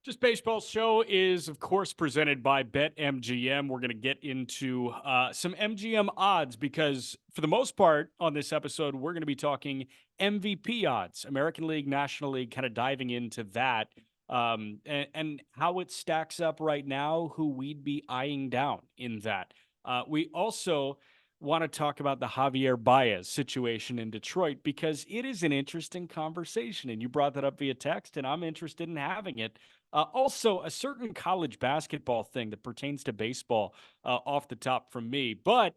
Just Baseball Show is, of course, presented by BetMGM. We're going to get into some MGM odds because, for the most part, on this episode, we're going to be talking MVP odds, American League, National League, kind of diving into that and how it stacks up right now, who we'd be eyeing down in that. We also want to talk about the Javier Baez situation in Detroit because it is an interesting conversation. And you brought that up via text, and I'm interested in having it. Also, a certain college basketball thing that pertains to baseball off the top from me. But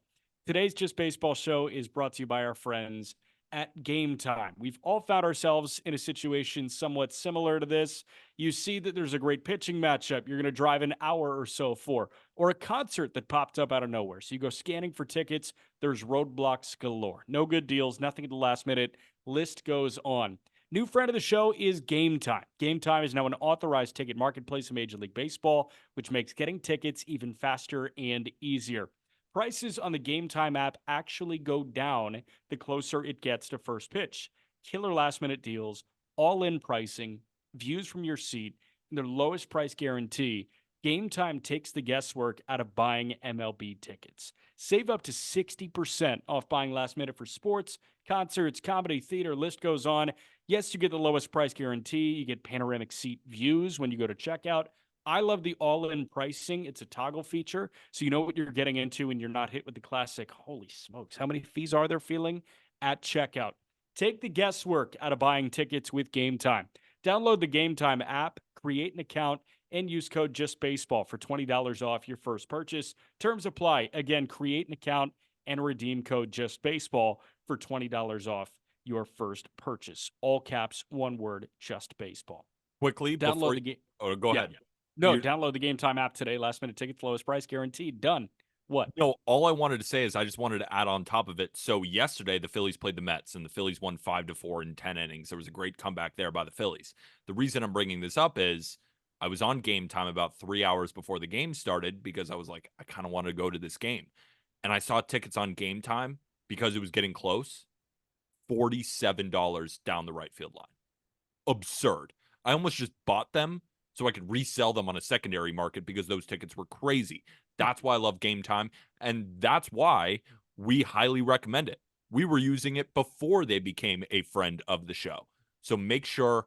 today's Just Baseball Show is brought to you by our friends at Game Time. We've all found ourselves in a situation somewhat similar to this. You see that there's a great pitching matchup you're going to drive an hour or so for, or a concert that popped up out of nowhere. So you go scanning for tickets, there's roadblocks galore. No good deals, nothing at the last minute. List goes on. New friend of the show is Game Time. Game Time is now an authorized ticket marketplace in Major League Baseball, which makes getting tickets even faster and easier. Prices on the Game Time app actually go down the closer it gets to first pitch. Killer last-minute deals, all-in pricing, views from your seat, and their lowest price guarantee. Game Time takes the guesswork out of buying MLB tickets. Save up to 60% off buying last minute for sports, concerts, comedy, theater, list goes on. Yes, you get the lowest price guarantee. You get panoramic seat views when you go to checkout. I love the all-in pricing. It's a toggle feature, so you know what you're getting into and you're not hit with the classic, holy smokes, how many fees are there feeling at checkout? Take the guesswork out of buying tickets with Game Time. Download the Game Time app, create an account, and use code JustBaseball for $20 off your first purchase. Terms apply. Again, create an account and redeem code JustBaseball for $20 off your first purchase. All caps, one word, Just Baseball. Quickly, Download before the game. go Yeah. ahead. No, download the Game Time app today. Last minute tickets, lowest price guaranteed. Done. What? No, all I wanted to say is I just wanted to add on top of it. So yesterday the Phillies played the Mets and the Phillies won 5-4 in 10 innings. There was a great comeback there by the Phillies. The reason I'm bringing this up is I was on Game Time about 3 hours before the game started because I was like, I kind of want to go to this game. And I saw tickets on Game Time because it was getting close. $47 down the right field line. Absurd. I almost just bought them so I could resell them on a secondary market because those tickets were crazy. That's why I love Game Time, and that's why we highly recommend it. We were using it before they became a friend of the show. So make sure,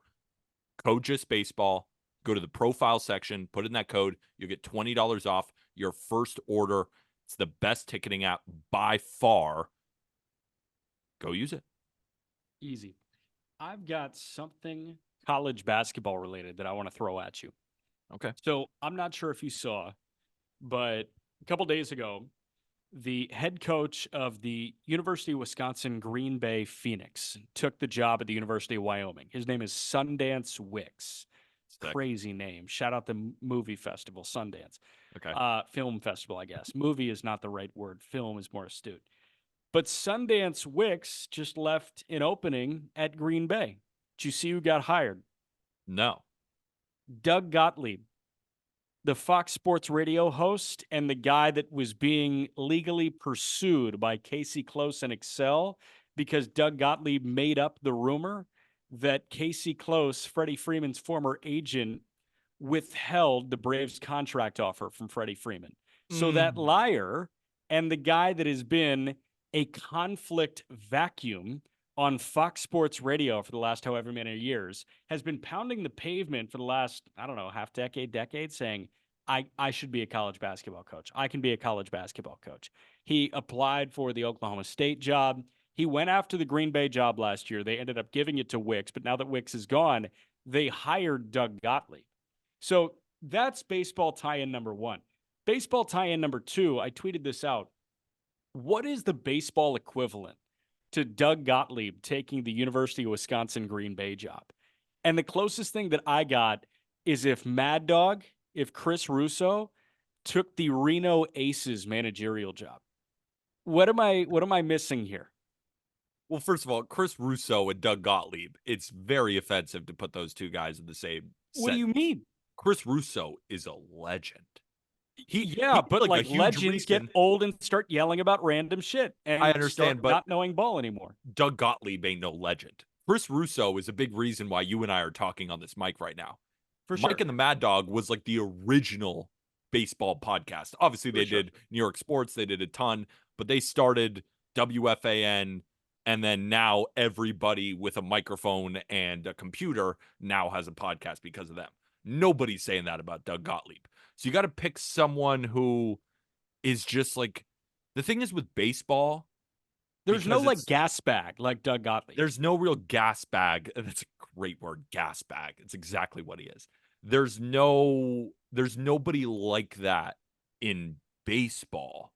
code JustBaseball, go to the profile section, put in that code, you'll get $20 off your first order. It's the best ticketing app by far. Go use it. Easy. I've got something college basketball related that I want to throw at you. Okay. So I'm not sure if you saw, but a couple days ago, the head coach of the University of Wisconsin Green Bay Phoenix took the job at the University of Wyoming. His name is Sundance Wicks. Sick. Crazy name. Shout out the movie festival, Sundance. Okay. Film festival, I guess. Movie is not the right word. Film is more astute. But Sundance Wicks just left an opening at Green Bay. Did you see who got hired? No. Doug Gottlieb, the Fox Sports Radio host and the guy that was being legally pursued by Casey Close and Excel because Doug Gottlieb made up the rumor that Casey Close, Freddie Freeman's former agent, withheld the Braves contract offer from Freddie Freeman. So that liar and the guy that has been a conflict vacuum on Fox Sports Radio for the last however many years has been pounding the pavement for the last, I don't know, half decade, saying, I should be a college basketball coach. I can be a college basketball coach. He applied for the Oklahoma State job. He went after the Green Bay job last year. They ended up giving it to Wicks, but now that Wicks is gone, they hired Doug Gottlieb. So that's baseball tie-in number one. Baseball tie-in number two, I tweeted this out. What is the baseball equivalent to Doug Gottlieb taking the University of Wisconsin Green Bay job? And the closest thing that I got is if Mad Dog, if Chris Russo took the Reno Aces managerial job. What am I missing here? Well, first of all, Chris Russo and Doug Gottlieb, it's very offensive to put those two guys in the same What do you mean? Chris Russo is a legend. But like legends get old and start yelling about random shit and I understand, but not knowing ball anymore. Doug Gottlieb ain't no legend. Chris Russo is a big reason why you and I are talking on this mic right now. For Mike sure. and the Mad Dog was like the original baseball podcast. Obviously, For they sure. did New York sports, they did a ton, but they started WFAN. And then now everybody with a microphone and a computer now has a podcast because of them. Nobody's saying that about Doug Gottlieb. So you got to pick someone who is just like, the thing is with baseball, There's no because like it's gas bag like Doug Gottlieb. there's no real gas bag. That's a great word, gas bag. It's exactly what he is. There's nobody like that in baseball.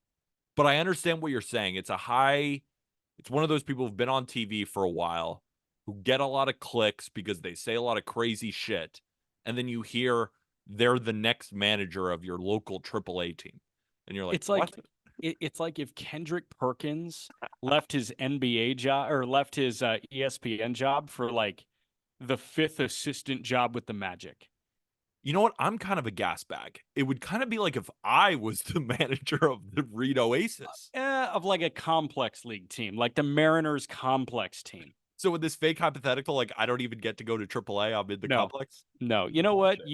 But I understand what you're saying. It's one of those people who've been on TV for a while, who get a lot of clicks because they say a lot of crazy shit. And then you hear they're the next manager of your local AAA team. And you're like, It's what? like it's like if Kendrick Perkins left his NBA job or left his ESPN job for like the fifth assistant job with the Magic. You know what? I'm kind of a gas bag. It would kind of be like if I was the manager of the Reed Oasis. Of like a complex league team, like the Mariners complex team. So with this fake hypothetical, like I don't even get to go to AAA, I'm in the No, complex. no. You know what? Bullshit.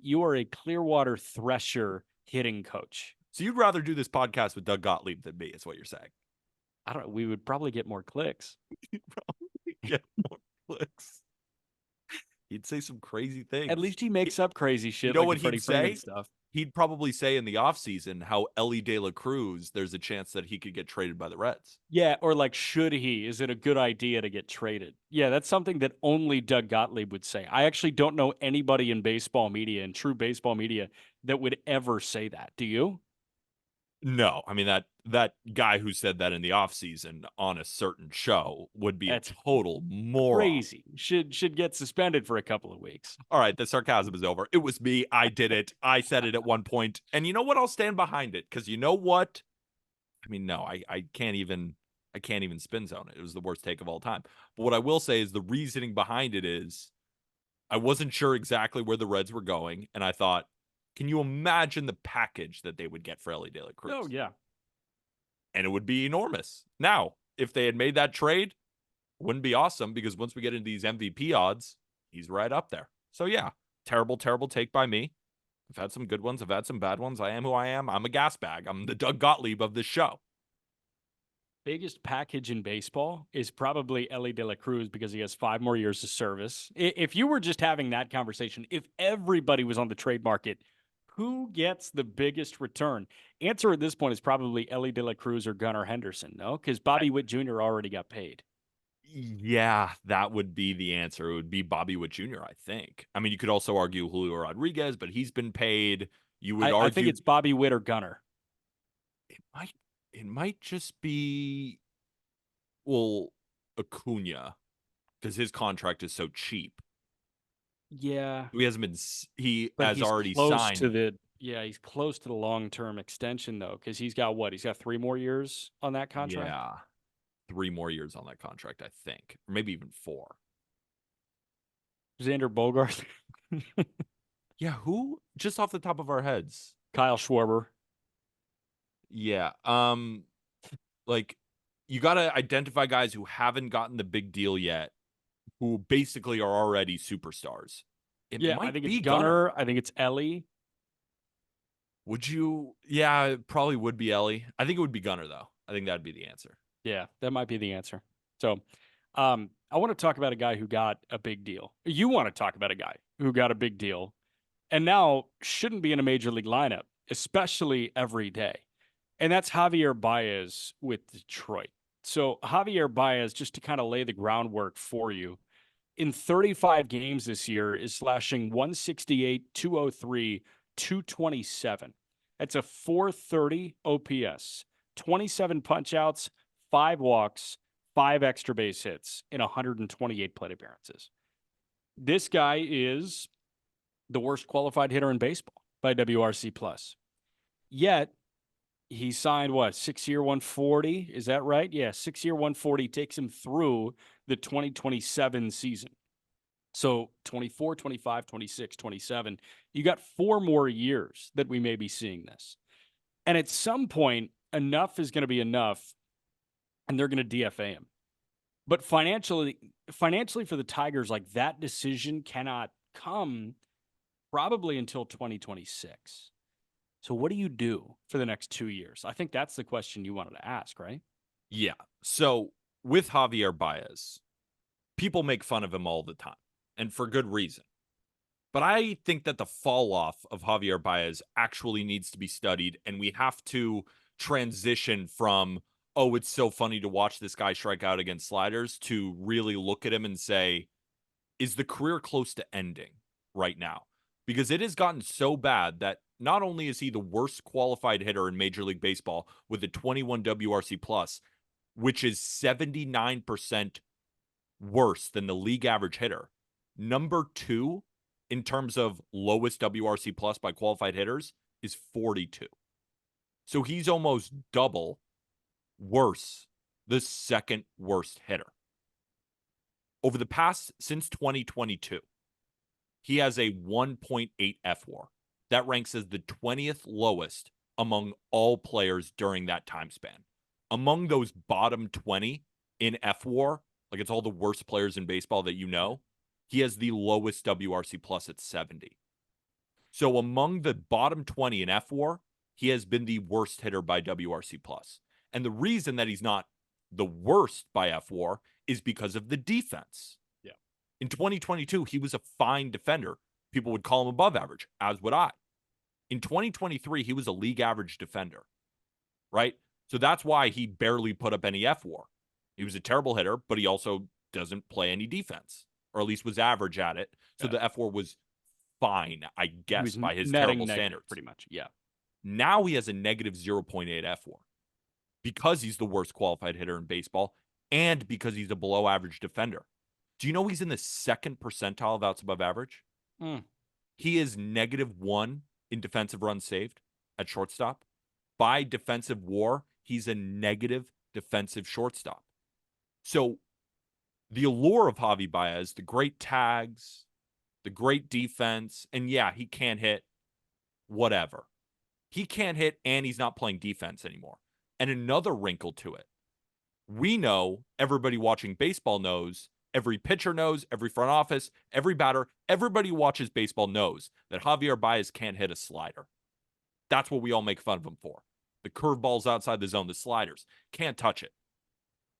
You are a Clearwater Thresher hitting coach. So you'd rather do this podcast with Doug Gottlieb than me, is what you're saying. I don't. We would probably get more clicks. You'd probably get more clicks. He'd say some crazy things. At least he makes up crazy shit You know like what the Freddie he'd Freeman say? stuff. He'd probably say in the offseason how Ellie De La Cruz, there's a chance that he could get traded by the Reds. Yeah, or like, should he? Is it a good idea to get traded? Yeah, that's something that only Doug Gottlieb would say. I actually don't know anybody in baseball media and true baseball media that would ever say that. Do you? No, I mean that guy who said that in the offseason on a certain show would be a That's total moron. crazy. Should get suspended for a couple of weeks. All right, the sarcasm is over. It was me. I did it. I said it at one point. And you know what? I'll stand behind it because you know what? I mean, no, I can't even spin zone it. It was the worst take of all time. But what I will say is the reasoning behind it is I wasn't sure exactly where the Reds were going, and I thought, can you imagine the package that they would get for Ellie De La Cruz? Oh yeah. And it would be enormous. Now, if they had made that trade, wouldn't be awesome because once we get into these MVP odds, he's right up there. So yeah, terrible, terrible take by me. I've had some good ones. I've had some bad ones. I am who I am. I'm a gas bag. I'm the Doug Gottlieb of this show. Biggest package in baseball is probably Ellie De La Cruz because he has 5 more years of service. If you were just having that conversation, if everybody was on the trade market, who gets the biggest return? Answer at this point is probably Ellie De La Cruz or Gunnar Henderson, no? Because Bobby Witt Jr. already got paid. Yeah, that would be the answer. It would be Bobby Witt Jr., I think. I mean, you could also argue Julio Rodriguez, but he's been paid. You would I think argue it's Bobby Witt or Gunnar. it might just be, well, Acuna because his contract is so cheap. Yeah, He hasn't been he but has he's already close signed. to the he's close to the long-term extension though, because he's got what? He's got 3 more years on that contract. Yeah. 3 more years on that contract, I think. Or maybe even 4. Xander Bogaerts, Yeah, who? Just off the top of our heads. Kyle Schwarber. Yeah. Like you got to identify guys who haven't gotten the big deal yet, who basically are already superstars. It Yeah, I might think be it's Gunnar. I think it's Ellie. Would you? Yeah, it probably would be Ellie. I think it would be Gunnar though. I think that'd be the answer. Yeah, that might be the answer. So, I want to talk about a guy who got a big deal. You want to talk about a guy who got a big deal and now shouldn't be in a major league lineup, especially every day. And that's Javier Baez with Detroit. So, Javier Baez, just to kind of lay the groundwork for you, in 35 games this year is slashing 168, 203, 227. That's a 430 OPS, 27 punchouts, 5 walks, 5 extra base hits in 128 plate appearances. This guy is the worst qualified hitter in baseball by WRC plus. Yet he signed what, 6-year 140? Is that right? Yeah, 6-year 140 takes him through the 2027 season. So 24, 25, 26, 27. You got 4 more years that we may be seeing this. And at some point, enough is going to be enough, and they're going to DFA him. But financially for the Tigers, like that decision cannot come probably until 2026. So what do you do for the next 2 years? I think that's the question you wanted to ask, right? Yeah. So with Javier Baez, people make fun of him all the time, and for good reason. But I think that the fall off of Javier Baez actually needs to be studied, and we have to transition from, oh, it's so funny to watch this guy strike out against sliders, to really look at him and say, is the career close to ending right now? Because it has gotten so bad that not only is he the worst qualified hitter in Major League Baseball with a 21 WRC plus, which is 79% worse than the league average hitter. Number two, in terms of lowest WRC plus by qualified hitters, is 42. So he's almost double worse, the second worst hitter. Over the past, since 2022, he has a 1.8 F WAR. That ranks as the 20th lowest among all players during that time span. Among those bottom 20 in F WAR, like it's all the worst players in baseball that you know, he has the lowest WRC plus at 70. So among the bottom 20 in F WAR, he has been the worst hitter by WRC plus. And the reason that he's not the worst by F WAR is because of the defense. Yeah. In 2022, he was a fine defender. People would call him above average, as would I. In 2023, he was a league average defender, right? So that's why he barely put up any F WAR. He was a terrible hitter, but he also doesn't play any defense, or at least was average at it. So the F WAR was fine, I He guess, was by his netting terrible negative, standards. pretty much. Yeah. Now he has a negative 0.8 F WAR because he's the worst qualified hitter in baseball and because he's a below average defender. Do you know he's in the second percentile of outs above average? Mm. He is -1 in defensive runs saved at shortstop. By defensive WAR, he's a negative defensive shortstop. So the allure of Javi Baez, the great tags, the great defense, and yeah, he can't hit, whatever. He can't hit and he's not playing defense anymore. And another wrinkle to it. We know, everybody watching baseball knows, every pitcher knows, every front office, every batter, everybody who watches baseball knows that Javier Baez can't hit a slider. That's what we all make fun of him for. The curveballs outside the zone, the sliders. Can't touch it.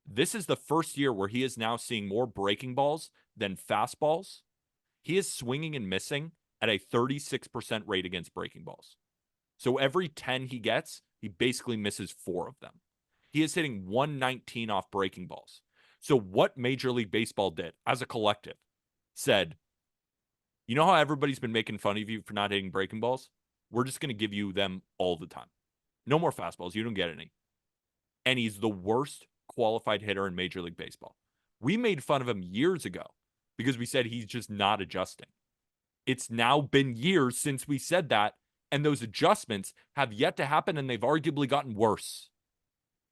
This is the first year where he is now seeing more breaking balls than fastballs. He is swinging and missing at a 36% rate against breaking balls. So every 10 he gets, he basically misses 4 of them. He is hitting 119 off breaking balls. So what Major League Baseball did as a collective said, you know how everybody's been making fun of you for not hitting breaking balls? We're just going to give you them all the time. No more fastballs. You don't get any. And he's the worst qualified hitter in Major League Baseball. We made fun of him years ago because we said he's just not adjusting. It's now been years since we said that, and those adjustments have yet to happen, and they've arguably gotten worse.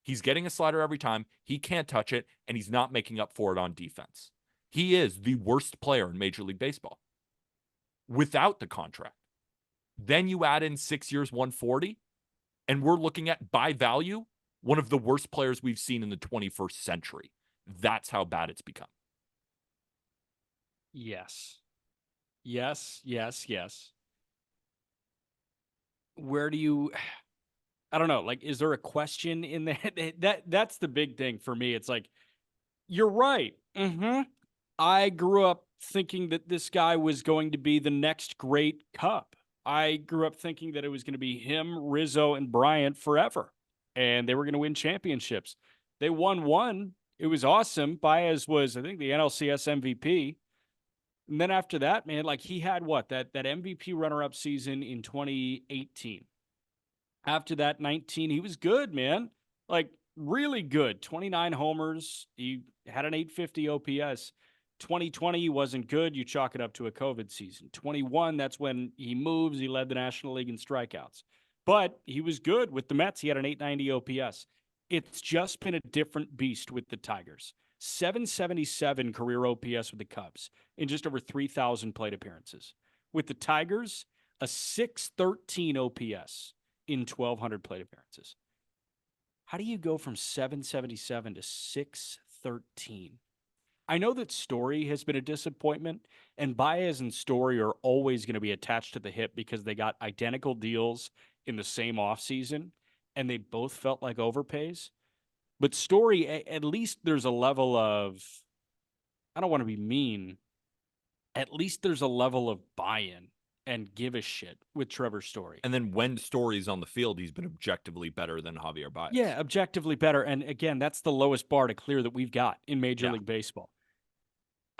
He's getting a slider every time. He can't touch it, and he's not making up for it on defense. He is the worst player in Major League Baseball without the contract. Then you add in 6 years, 140, and we're looking at, by value, one of the worst players we've seen in the 21st century. That's how bad it's become. Yes. Yes, yes, yes. Where do you I don't know, like, is there a question in that? That's the big thing for me. It's like, you're right. I grew up thinking that this guy was going to be the next great Cup. I grew up thinking that it was going to be him, Rizzo, and Bryant forever, and they were going to win championships. They won one. It was awesome. Baez was, I think, the NLCS MVP. And then after that, man, like he had what? That MVP runner-up season in 2018. After that, 19, he was good, man. Like really good. 29 homers. He had an 850 OPS. 2020 he wasn't good. You chalk it up to a COVID season. 21, that's when he moves. He led the National League in strikeouts. But he was good with the Mets. He had an 890 OPS. It's just been a different beast with the Tigers. 777 career OPS with the Cubs in just over 3,000 plate appearances. With the Tigers, a 613 OPS in 1,200 plate appearances. How do you go from 777 to 613? I know that Story has been a disappointment, and Baez and Story are always going to be attached to the hip because they got identical deals in the same offseason, and they both felt like overpays. But Story, at least there's a level of, I don't want to be mean, at least there's a level of buy-in and give a shit with Trevor Story. And then when Story's on the field, he's been objectively better than Javier Baez. Yeah, objectively better. And again, that's the lowest bar to clear that we've got in Major Yeah. League Baseball.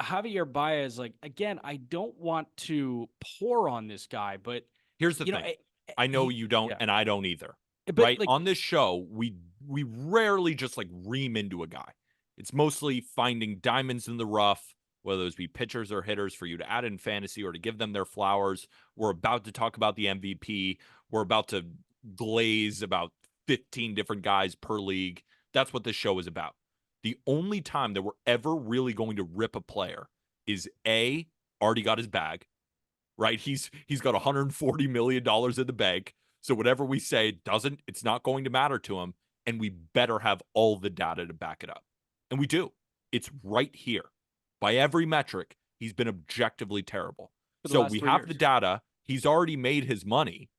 Javier Baez, like, again, I don't want to pour on this guy, but Here's the you know, thing. I know you don't, yeah, and I don't either. but Right? like, On this show, we rarely just like ream into a guy. It's mostly finding diamonds in the rough, whether those be pitchers or hitters for you to add in fantasy or to give them their flowers. We're about to talk about the MVP. We're about to glaze about 15 different guys per league. That's what this show is about. The only time that we're ever really going to rip a player is A, already got his bag, right? He's got $140 million in the bank. So whatever we say it's not going to matter to him. And we better have all the data to back it up. And we do. It's right here. By every metric, he's been objectively terrible. for the So last we 3 have years. the data. He's already made his money.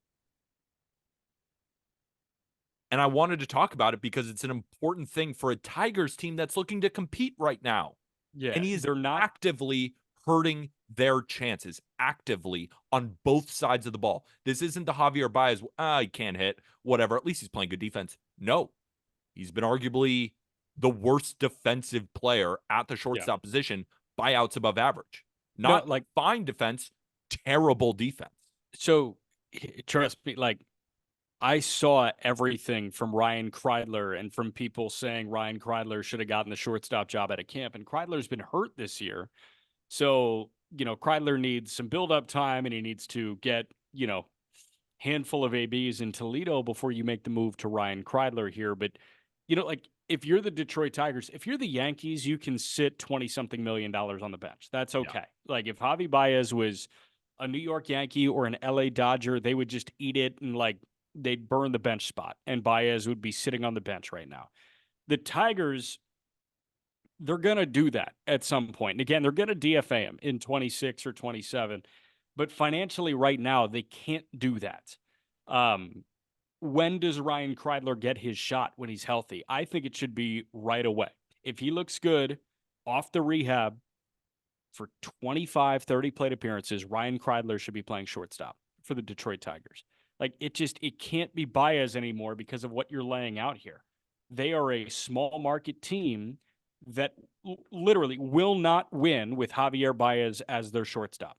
And I wanted to talk about it because it's an important thing for a Tigers team that's looking to compete right now. Yeah, And he is they're not. actively hurting their chances, actively on both sides of the ball. This isn't the Javier Baez, he can't hit, whatever. At least he's playing good defense. No, he's been arguably the worst defensive player at the Yeah, shortstop position by outs above average. no, Not like, fine defense, terrible defense. so trust me, like, I saw everything from Ryan Kreidler and from people saying Ryan Kreidler should have gotten the shortstop job at a camp, and Kreidler's been hurt this year. So, Kreidler needs some build-up time, and he needs to get, handful of ABs in Toledo before you make the move to Ryan Kreidler here. But, like, if you're the Detroit Tigers, if you're the Yankees, you can sit 20-something million dollars on the bench. That's okay. Yeah. Like, if Javi Baez was a New York Yankee or an LA Dodger, they would just eat it and, like, they'd burn the bench spot, and Baez would be sitting on the bench right now. The Tigers, they're going to do that at some point. And again, they're going to DFA him in 26 or 27. But financially, right now, they can't do that. When does Ryan Kreidler get his shot when he's healthy? I think it should be right away. If he looks good off the rehab for 25, 30 plate appearances, Ryan Kreidler should be playing shortstop for the Detroit Tigers. Like, it can't be Baez anymore because of what you're laying out here. They are a small market team that literally will not win with Javier Baez as their shortstop.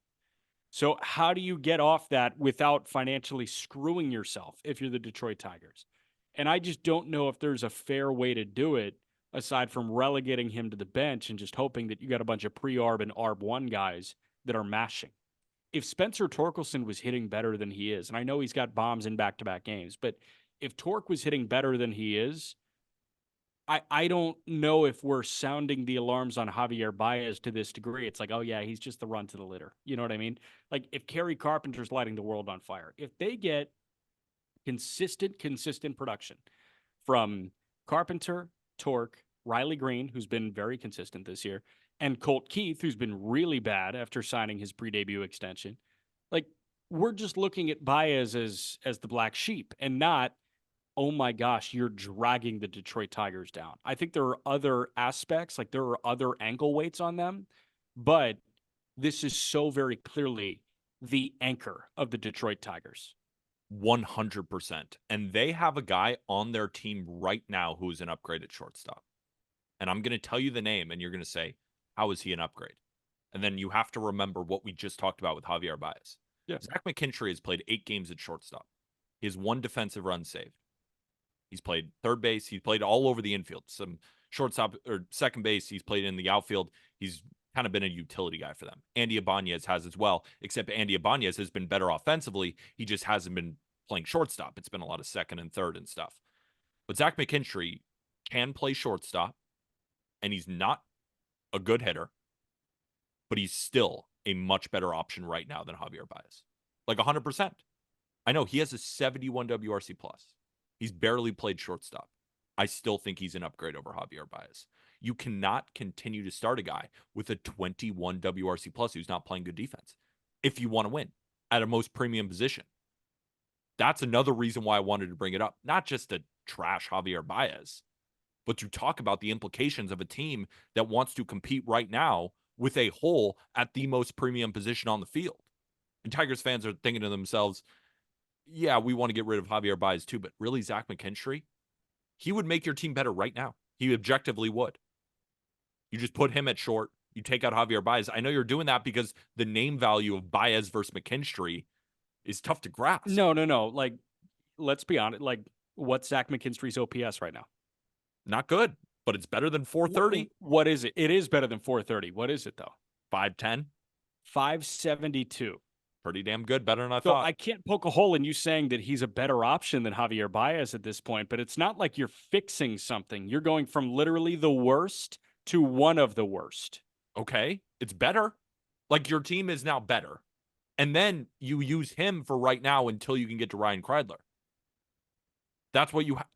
So how do you get off that without financially screwing yourself if you're the Detroit Tigers? And I just don't know if there's a fair way to do it aside from relegating him to the bench and just hoping that you got a bunch of pre-arb and arb1 guys that are mashing. If Spencer Torkelson was hitting better than he is, and I know he's got bombs in back-to-back games, but if Torque was hitting better than he is, I don't know if we're sounding the alarms on Javier Baez to this degree. It's like, oh, yeah, he's just the run to the litter. You know what I mean? Like, if Kerry Carpenter's lighting the world on fire, if they get consistent production from Carpenter, Torque, Riley Green, who's been very consistent this year, and Colt Keith, who's been really bad after signing his pre-debut extension, like, we're just looking at Baez as the black sheep and not, oh my gosh, you're dragging the Detroit Tigers down. I think there are other aspects, like there are other ankle weights on them, but this is so very clearly the anchor of the Detroit Tigers. 100%. And they have a guy on their team right now who is an upgrade at shortstop. And I'm going to tell you the name, and you're going to say, how is he an upgrade? And then you have to remember what we just talked about with Javier Baez. Yeah. Zach McKinstry has played 8 games at shortstop. He has 1 defensive run saved. He's played third base. He's played all over the infield. Some shortstop or second base. He's played in the outfield. He's kind of been a utility guy for them. Andy Ibanez has as well, except Andy Ibanez has been better offensively. He just hasn't been playing shortstop. It's been a lot of second and third and stuff. But Zach McKinstry can play shortstop, and he's not a good hitter, but he's still a much better option right now than Javier Baez. Like 100%. I know he has a 71 WRC plus. He's barely played shortstop. I still think he's an upgrade over Javier Baez. You cannot continue to start a guy with a 21 WRC plus who's not playing good defense if you want to win at a most premium position. That's another reason why I wanted to bring it up, not just to trash Javier Baez, but to talk about the implications of a team that wants to compete right now with a hole at the most premium position on the field. And Tigers fans are thinking to themselves, yeah, we want to get rid of Javier Baez too, but really, Zach McKinstry, he would make your team better right now. He objectively would. You just put him at short. You take out Javier Baez. I know you're doing that because the name value of Baez versus McKinstry is tough to grasp. No. Like, let's be honest. Like, what's Zach McKinstry's OPS right now? Not good, but it's better than 430. What is it? It is better than 430. What is it, though? 510. 572. Pretty damn good. Better than I So thought. I can't poke a hole in you saying that he's a better option than Javier Baez at this point, but it's not like you're fixing something. You're going from literally the worst to one of the worst. Okay, it's better. Like, your team is now better. And then you use him for right now until you can get to Ryan Kreidler. That's what you have.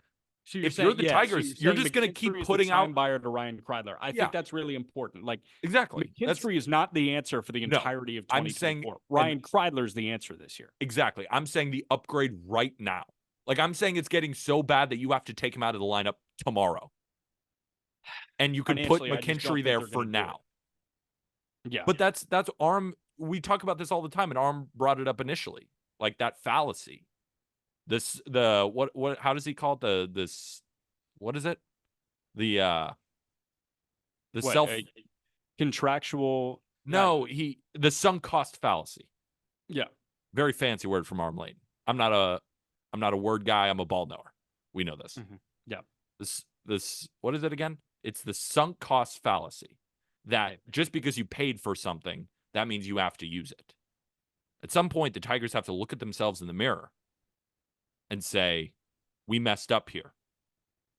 So If you're the Tigers, you're just going to keep putting out buyer to Ryan Kreidler. I think that's really important. Like, exactly. McKinstry is not the answer for the No, entirety of I'm 2024. saying- Ryan Kreidler's the answer this year. Exactly. I'm saying the upgrade right now. Like, I'm saying it's getting so bad that you have to take him out of the lineup tomorrow. And you can put Financially, I just don't McKinstry think there they're for gonna do now. Yeah. But that's Arm. We talk about this all the time, and Arm brought it up initially. Like, that fallacy. What how does he call it? This what is it? The What, self contractual No, the sunk cost fallacy. Yeah. Very fancy word from Arm Lane. I'm not a word guy, I'm a ball knower. We know this. Mhm. Yeah. This what is it again? It's the sunk cost fallacy. That just because you paid for something, that means you have to use it. At some point, the Tigers have to look at themselves in the mirror and say, we messed up here.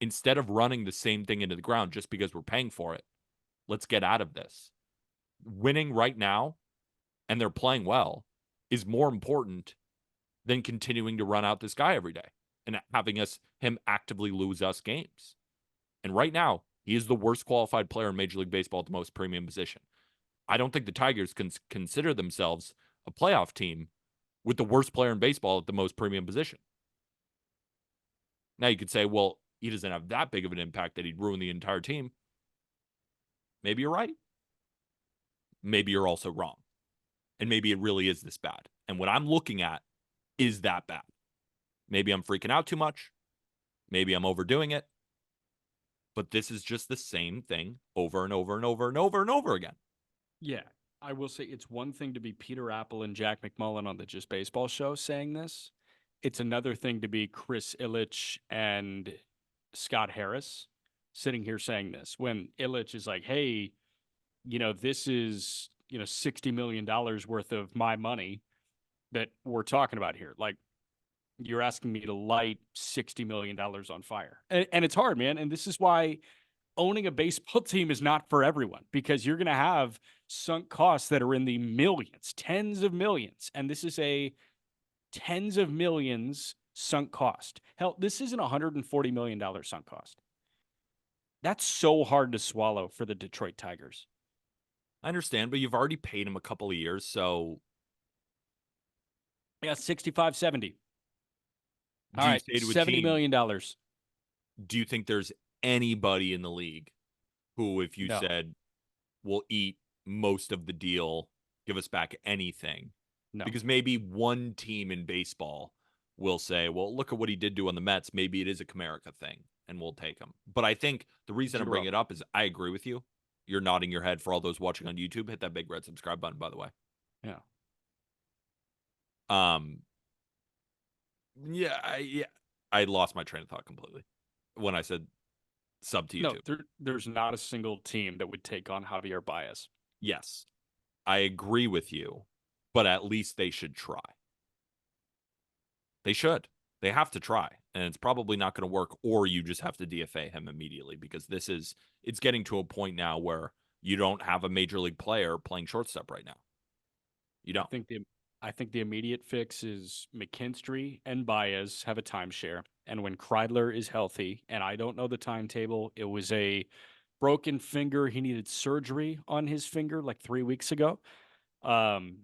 Instead of running the same thing into the ground just because we're paying for it, let's get out of this. Winning right now, and they're playing well, is more important than continuing to run out this guy every day and having him actively lose us games. And right now, he is the worst qualified player in Major League Baseball at the most premium position. I don't think the Tigers can consider themselves a playoff team with the worst player in baseball at the most premium position. Now you could say, well, he doesn't have that big of an impact that he'd ruin the entire team. Maybe you're right. Maybe you're also wrong. And maybe it really is this bad. And what I'm looking at is that bad. Maybe I'm freaking out too much. Maybe I'm overdoing it. But this is just the same thing over and over and over and over and over again. Yeah. I will say it's one thing to be Peter Apple and Jack McMullen on the Just Baseball show saying this. It's another thing to be Chris Ilitch and Scott Harris sitting here saying this when Ilitch is like, hey, this is, $60 million worth of my money that we're talking about here. Like, you're asking me to light $60 million on fire. And it's hard, man. And this is why owning a baseball team is not for everyone, because you're going to have sunk costs that are in the millions, tens of millions. And this is a tens of millions sunk cost. Hell, this isn't $140 million sunk cost. That's so hard to swallow for the Detroit Tigers. I understand, but you've already paid him a couple of years, so Yeah, 65, 70. Do All you right, say to a $70 team, million. Do you think there's anybody in the league who, if you No. said, we'll eat most of the deal, give us back anything? No. Because maybe one team in baseball will say, well, look at what he did do on the Mets. Maybe it is a Comerica thing, and we'll take him. But I think the reason I'm bringing it up is I agree with you. You're nodding your head for all those watching on YouTube. Hit that big red subscribe button, by the way. Yeah. I lost my train of thought completely when I said sub to YouTube. No, there's not a single team that would take on Javier Baez. Yes, I agree with you, but at least they should try. They should. They have to try, and it's probably not going to work, or you just have to DFA him immediately because it's getting to a point now where you don't have a major league player playing shortstop right now. You don't. I think the immediate fix is McKinstry and Baez have a timeshare, and when Kreidler is healthy, and I don't know the timetable, it was a broken finger. He needed surgery on his finger like 3 weeks ago. Um,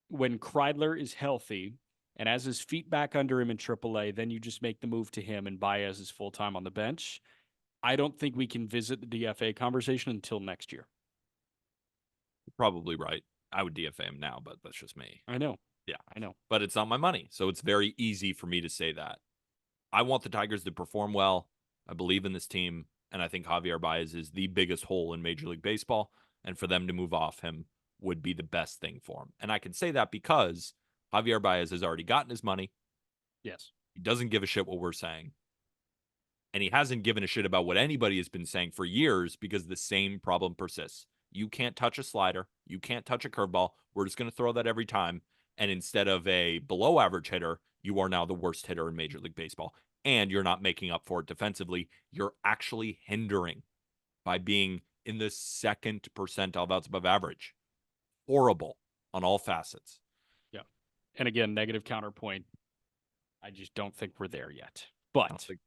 when Kreidler is healthy and has his feet back under him in AAA, then you just make the move to him and Baez is full time on the bench. I don't think we can visit the DFA conversation until next year. You're probably right. I would DFA him now, but that's just me. I know. Yeah. I know. But it's not my money. So it's very easy for me to say that. I want the Tigers to perform well. I believe in this team. And I think Javier Baez is the biggest hole in Major League Baseball. And for them to move off him would be the best thing for him. And I can say that because Javier Baez has already gotten his money. Yes. He doesn't give a shit what we're saying. And he hasn't given a shit about what anybody has been saying for years because the same problem persists. You can't touch a slider. You can't touch a curveball. We're just going to throw that every time. And instead of a below average hitter, you are now the worst hitter in Major League Baseball. And you're not making up for it defensively. You're actually hindering by being in the second percentile of outs above average. Horrible on all facets. Yeah. And again, negative counterpoint. I just don't think we're there yet. I don't But think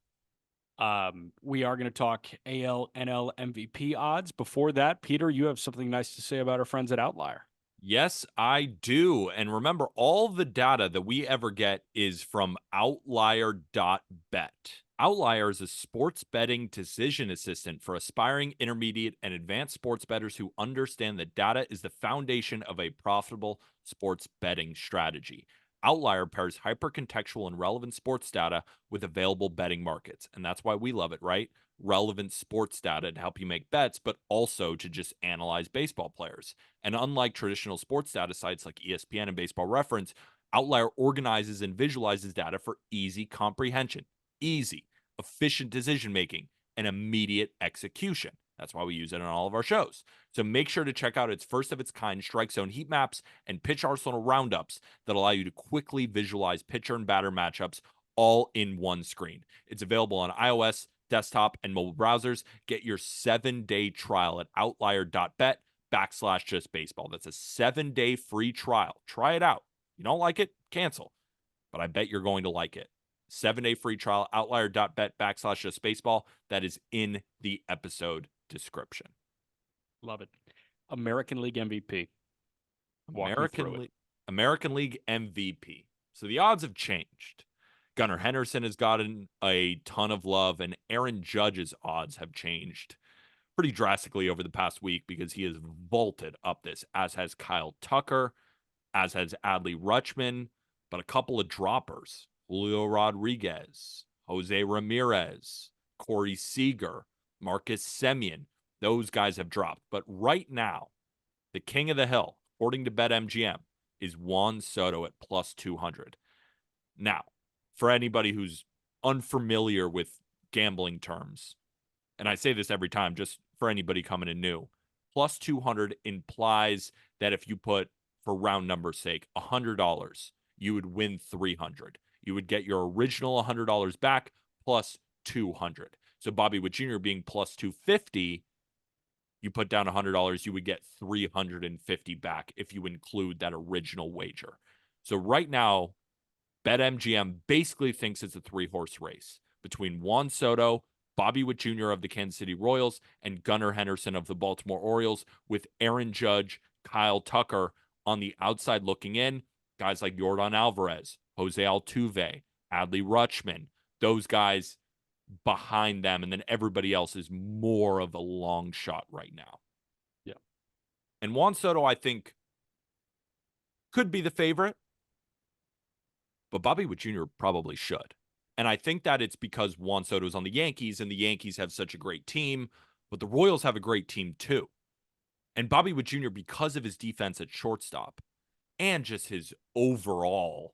we are going to talk AL, NL MVP odds. Before that, Peter, you have something nice to say about our friends at Outlier. Yes, I do. And remember, all the data that we ever get is from outlier.bet. Outlier is a sports betting decision assistant for aspiring intermediate and advanced sports bettors who understand that data is the foundation of a profitable sports betting strategy. Outlier pairs hyper-contextual and relevant sports data with available betting markets. And that's why we love it, right? Relevant sports data to help you make bets, but also to just analyze baseball players. And unlike traditional sports data sites like ESPN and Baseball Reference, Outlier organizes and visualizes data for easy comprehension, easy, efficient decision making, and immediate execution. That's why we use it on all of our shows. So make sure to check out its first of its kind strike zone heat maps and pitch arsenal roundups that allow you to quickly visualize pitcher and batter matchups all in one screen. It's available on iOS, desktop, and mobile browsers. Get your 7-day trial at outlier.bet/justbaseball. That's a 7-day free trial. Try it out. You don't like it? Cancel. But I bet you're going to like it. 7-day free trial, outlier.bet/justbaseball. That is in the episode description. Love it. American League MVP. Walk me through it. American League MVP. So the odds have changed. Gunnar Henderson has gotten a ton of love, and Aaron Judge's odds have changed pretty drastically over the past week because he has vaulted up this, as has Kyle Tucker, as has Adley Rutschman, but a couple of droppers. Julio Rodriguez, Jose Ramirez, Corey Seager, Marcus Semien. Those guys have dropped. But right now, the king of the hill, according to BetMGM, is Juan Soto at plus 200. Now, for anybody who's unfamiliar with gambling terms, and I say this every time just for anybody coming in new, plus 200 implies that if you put, for round number's sake, $100, you would win 300. You would get your original $100 back plus 200. So Bobby Witt Jr. being plus 250, you put down $100, you would get 350 back if you include that original wager. So right now, BetMGM basically thinks it's a 3-horse race between Juan Soto, Bobby Witt Jr. of the Kansas City Royals, and Gunnar Henderson of the Baltimore Orioles, with Aaron Judge, Kyle Tucker on the outside looking in. Guys like Yordan Alvarez, Jose Altuve, Adley Rutschman, those guys behind them, and then everybody else is more of a long shot right now. Yeah. And Juan Soto, I think, could be the favorite, but Bobby Witt Jr. probably should. And I think that it's because Juan Soto's on the Yankees, and the Yankees have such a great team, but the Royals have a great team too. And Bobby Witt Jr., because of his defense at shortstop and just his overall,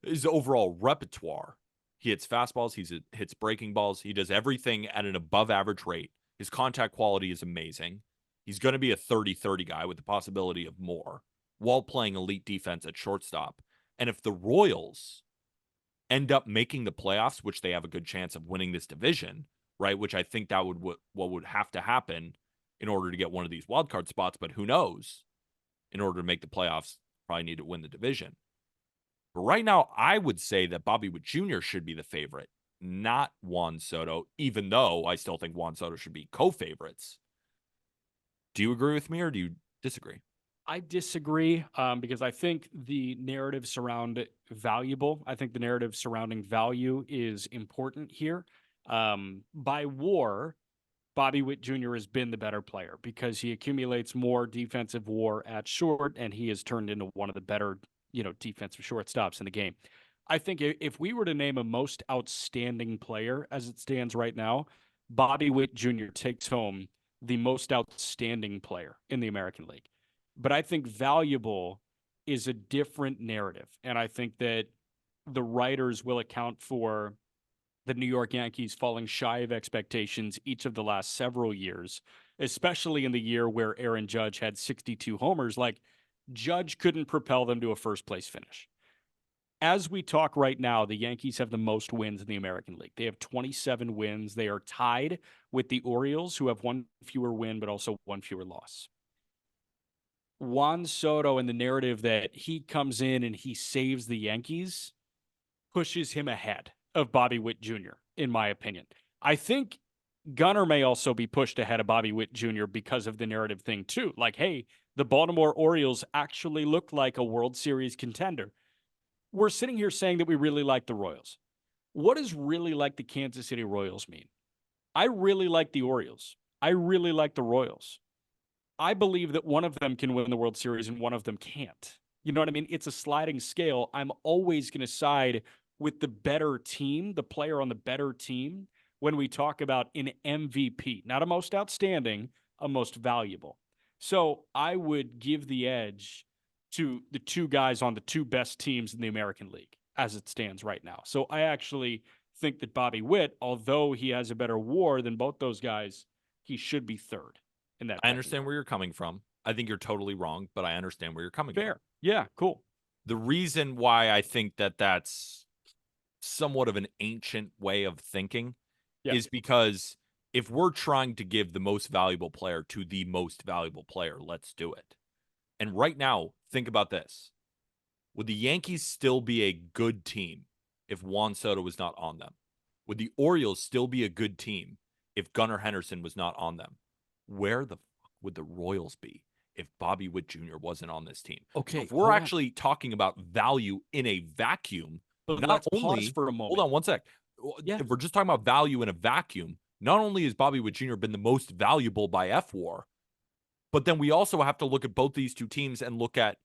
his overall repertoire, he hits fastballs, he hits breaking balls, he does everything at an above average rate. His contact quality is amazing. He's going to be a 30-30 guy with the possibility of more while playing elite defense at shortstop. And if the Royals end up making the playoffs, which they have a good chance of winning this division, right? Which I think that would what would have to happen in order to get one of these wildcard spots, but who knows? In order to make the playoffs, probably need to win the division. But right now, I would say that Bobby Witt Jr. should be the favorite not Juan Soto, even though I still think Juan Soto should be co-favorites. Do you agree with me or do you disagree? I disagree because I think the narrative I think the narrative surrounding value is important here. By WAR, Bobby Witt Jr. has been the better player because he accumulates more defensive WAR at short, and he has turned into one of the better, defensive shortstops in the game. I think if we were to name a most outstanding player as it stands right now, Bobby Witt Jr. takes home the most outstanding player in the American League. But I think valuable is a different narrative. And I think that the writers will account for the New York Yankees falling shy of expectations each of the last several years, especially in the year where Aaron Judge had 62 homers. Like, Judge couldn't propel them to a first place finish. As we talk right now, the Yankees have the most wins in the American League. They have 27 wins. They are tied with the Orioles, who have one fewer win, but also one fewer loss. Juan Soto and the narrative that he comes in and he saves the Yankees pushes him ahead of Bobby Witt Jr., in my opinion. I think Gunnar may also be pushed ahead of Bobby Witt Jr. because of the narrative thing, too. Like, hey, the Baltimore Orioles actually look like a World Series contender. We're sitting here saying that we really like the Royals. What does really like the Kansas City Royals mean? I really like the Orioles. I really like the Royals. I believe that one of them can win the World Series and one of them can't. You know what I mean? It's a sliding scale. I'm always going to side with the better team, the player on the better team, when we talk about an MVP, not a most outstanding, a most valuable. So I would give the edge to the two guys on the two best teams in the American League as it stands right now. So I actually think that Bobby Witt, although he has a better WAR than both those guys, he should be third in that. I understand where you're coming from. I think you're totally wrong, but I understand where you're coming Fair. from. Yeah, cool. The reason why I think that that's somewhat of an ancient way of thinking is because if we're trying to give the most valuable player to the most valuable player, let's do it. And right now, think about this. Would the Yankees still be a good team if Juan Soto was not on them? Would the Orioles still be a good team if Gunnar Henderson was not on them? Where the fuck would the Royals be if Bobby Witt Jr. wasn't on this team? Okay, so if we're actually talking about value in a vacuum, but not let's only pause for a moment. hold on one sec. Yeah. If we're just talking about value in a vacuum, not only has Bobby Witt Jr. been the most valuable by FWAR, but then we also have to look at both these two teams and look at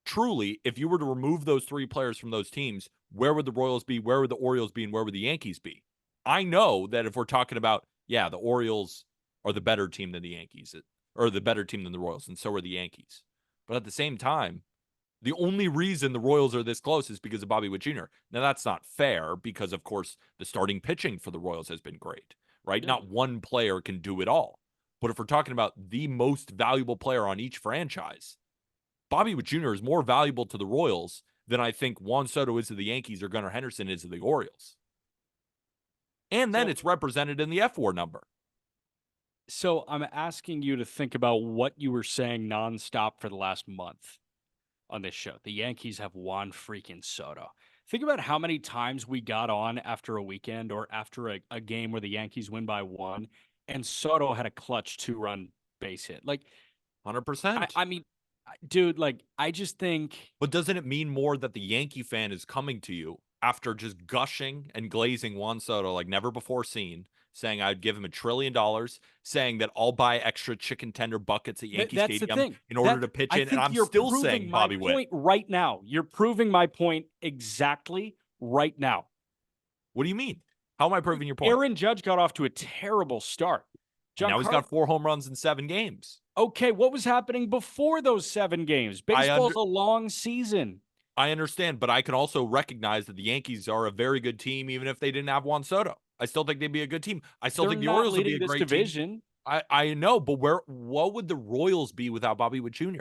truly, if you were to remove those three players from those teams, where would the Royals be? Where would the Orioles be? And where would the Yankees be? I know that if we're talking about, yeah, the Orioles are the better team than the Yankees, or the better team than the Royals, and so are the Yankees. But at the same time, the only reason the Royals are this close is because of Bobby Witt Jr. Now, that's not fair because, of course, the starting pitching for the Royals has been great, right? Yeah. Not one player can do it all. But if we're talking about the most valuable player on each franchise, Bobby Witt Jr. is more valuable to the Royals than I think Juan Soto is to the Yankees or Gunnar Henderson is to the Orioles. And then it's represented in the FWAR number. So I'm asking you to think about what you were saying nonstop for the last month on this show. The Yankees have Juan freaking Soto. Think about how many times we got on after a weekend or after a game where the Yankees win by one, and Soto had a clutch 2-run base hit. Like, 100%. I mean, dude, like, I just think. But doesn't it mean more that the Yankee fan is coming to you after just gushing and glazing Juan Soto like never before seen, saying I'd give him $1 trillion, saying that I'll buy extra chicken tender buckets at Yankee That's Stadium the thing. in order to pitch in, and I'm still saying Bobby Witt. Point right now. You're proving my point exactly right now. What do you mean? How am I proving your point? Aaron Judge got off to a terrible start. Now he's got 4 home runs in 7 games. Okay, what was happening before those 7 games? Baseball's a long season. I understand, but I can also recognize that the Yankees are a very good team, even if they didn't have Juan Soto. I still think they'd be a good team. I still think the Orioles would be a great division. team. I know, but what would the Royals be without Bobby Witt Jr.?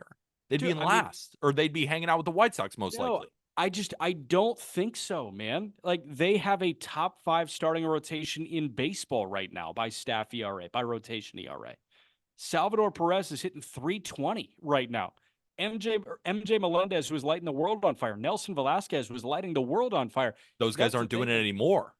They'd be in last, or they'd be hanging out with the White Sox most likely. I don't think so, man. Like, they have a top 5 starting rotation in baseball right now by staff ERA, by rotation ERA. Salvador Perez is hitting 320 right now. MJ Melendez was lighting the world on fire. Nelson Velasquez was lighting the world on fire. Those guys aren't doing it anymore.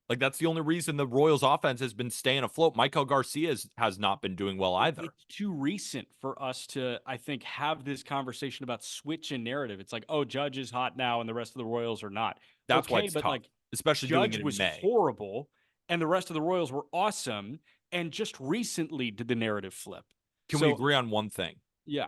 Like, that's the only reason the Royals offense has been staying afloat. Michael Garcia has not been doing well either. It's too recent for us to, I think, have this conversation about switch in narrative. It's like, oh, Judge is hot now and the rest of the Royals are not. That's why Okay, it's but tough, like especially doing Judge it in was May. horrible and the rest of the Royals were awesome. And just recently did the narrative flip. Can we So, agree on one thing? yeah.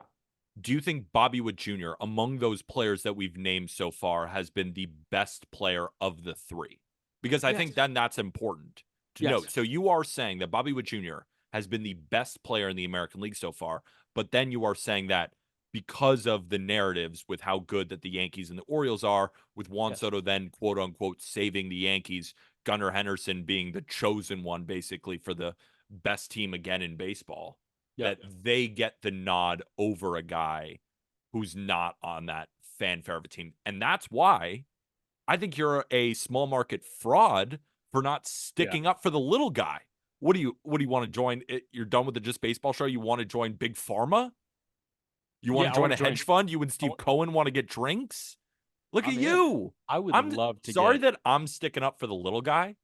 Do you think Bobby Witt Jr., among those players that we've named so far, has been the best player of the three? Because I think Yes. then that's important to Yes. note. So you are saying that Bobby Witt Jr. has been the best player in the American League so far, but then you are saying that because of the narratives with how good that the Yankees and the Orioles are, with Juan Yes. Soto then quote unquote saving the Yankees, Gunnar Henderson being the chosen one basically for the best team again in baseball, Yeah. that they get the nod over a guy who's not on that fanfare of a team. And that's why I think you're a small market fraud for not Yeah. sticking up for the little guy. What do you want to join? You're done with the Just Baseball show? You want to join Big Pharma? You want Yeah. to I join want a to join. hedge fund? You and I Steve wa- Cohen want to get drinks? Look at I'm in. you. I would I'm love to sorry get. that I'm sticking up for the little guy